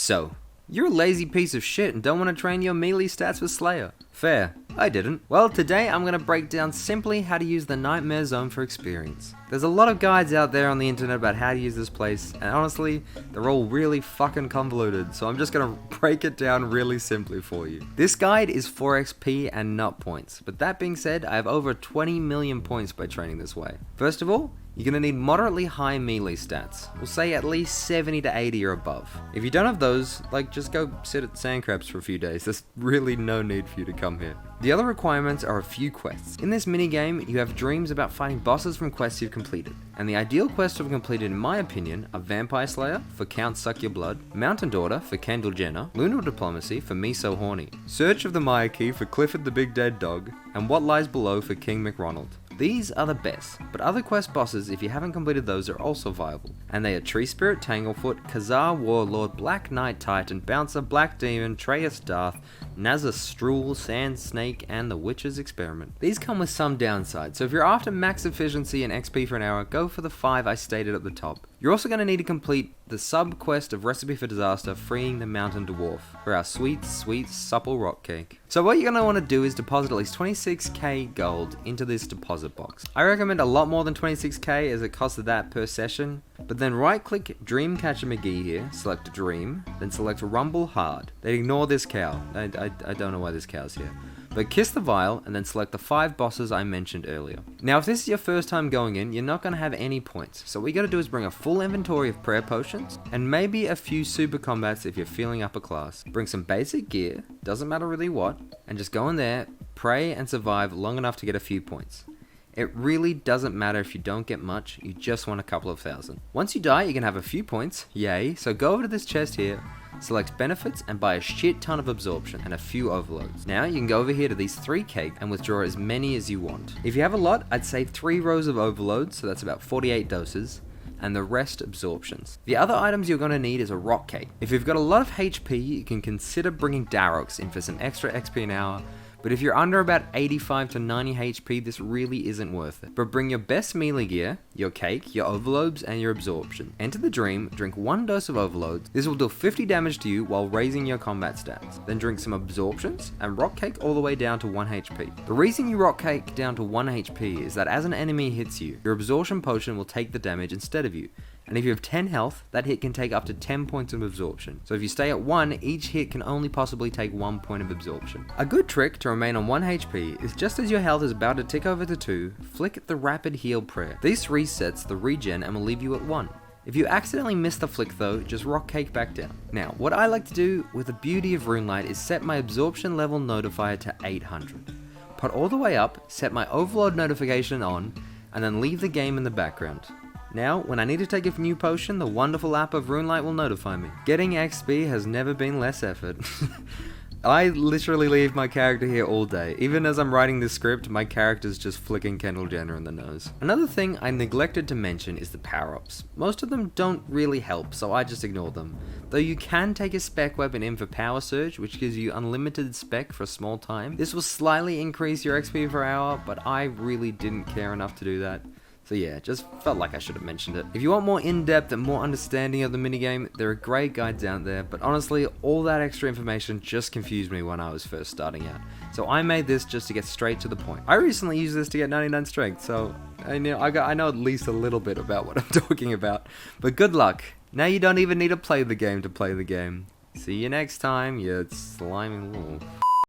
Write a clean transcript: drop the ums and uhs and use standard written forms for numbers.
So, you're a lazy piece of shit and don't want to train your melee stats with Slayer. Fair. I didn't. Well, today I'm going to break down simply how to use the Nightmare Zone for experience. There's a lot of guides out there on the internet about how to use this place, and honestly, they're all really fucking convoluted, so I'm just going to break it down really simply for you. This guide is for XP and not points, but that being said, I have over 20 million points by training this way. First of all, you're going to need moderately high melee stats. We'll say at least 70 to 80 or above. If you don't have those, just go sit at Sandcrabs for a few days. There's really no need for you to come here. The other requirements are a few quests. In this minigame, you have dreams about fighting bosses from quests you've completed. And the ideal quests to have completed, in my opinion, are Vampire Slayer for Count Suck Your Blood, Mountain Daughter for Kendall Jenner, Lunar Diplomacy for Me So Horny, Search of the Maya Key for Clifford the Big Dead Dog, and What Lies Below for King McRonald. These are the best, but other quest bosses, if you haven't completed those, are also viable. And they are Tree Spirit, Tanglefoot, Khazar Warlord, Black Knight Titan, Bouncer, Black Demon, Treyas Darth, Nazza Struel, Sand Snake, and the Witch's Experiment. These come with some downsides, so if you're after max efficiency and XP for an hour, go for the 5 I stated at the top. You're also going to need to complete the sub-quest of Recipe for Disaster, Freeing the Mountain Dwarf, for our sweet, sweet, supple rock cake. So what you're going to want to do is deposit at least 26k gold into this deposit box. I recommend a lot more than 26k as it costs that per session, but then right-click Dreamcatcher McGee here, select Dream, then select Rumble Hard. Then ignore this cow. I don't know why this cow's here. But kiss the vial and then select the 5 bosses I mentioned earlier. Now if this is your first time going in, you're not going to have any points. So what you got to do is bring a full inventory of prayer potions and maybe a few super combats if you're feeling upper class. Bring some basic gear, doesn't matter really what, and just go in there, pray and survive long enough to get a few points. It really doesn't matter if you don't get much, you just want a couple of thousand. Once you die, you can have a few points, yay, so go over to this chest here, select benefits and buy a shit ton of absorption and a few overloads. Now you can go over here to these 3 cake and withdraw as many as you want. If you have a lot, I'd say 3 rows of overloads, so that's about 48 doses, and the rest absorptions. The other items you're going to need is a rock cake. If you've got a lot of HP, you can consider bringing Daroks in for some extra XP an hour, but if you're under about 85 to 90 HP, this really isn't worth it. But bring your best melee gear, your cake, your overloads, and your absorption. Enter the dream, drink 1 dose of overloads. This will deal 50 damage to you while raising your combat stats. Then drink some absorptions, and rock cake all the way down to 1 HP. The reason you rock cake down to 1 HP is that as an enemy hits you, your absorption potion will take the damage instead of you. And if you have 10 health, that hit can take up to 10 points of absorption. So if you stay at 1, each hit can only possibly take 1 point of absorption. A good trick to remain on 1 HP is just as your health is about to tick over to 2, flick the rapid heal prayer. This resets the regen and will leave you at 1. If you accidentally miss the flick though, just rock cake back down. Now, what I like to do with the beauty of Runelight is set my absorption level notifier to 800. Put all the way up, set my overload notification on, and then leave the game in the background. Now, when I need to take a new potion, the wonderful app of Runelight will notify me. Getting XP has never been less effort. I literally leave my character here all day. Even as I'm writing this script, my character's just flicking Kendall Jenner in the nose. Another thing I neglected to mention is the power-ups. Most of them don't really help, so I just ignore them. Though you can take a spec weapon in for Power Surge, which gives you unlimited spec for a small time. This will slightly increase your XP per hour, but I really didn't care enough to do that. So yeah, just felt like I should have mentioned it. If you want more in-depth and more understanding of the minigame, there are great guides out there, but honestly, all that extra information just confused me when I was first starting out. So I made this just to get straight to the point. I recently used this to get 99 strength, so I know at least a little bit about what I'm talking about. But good luck. Now you don't even need to play the game to play the game. See you next time, you slimy wolf.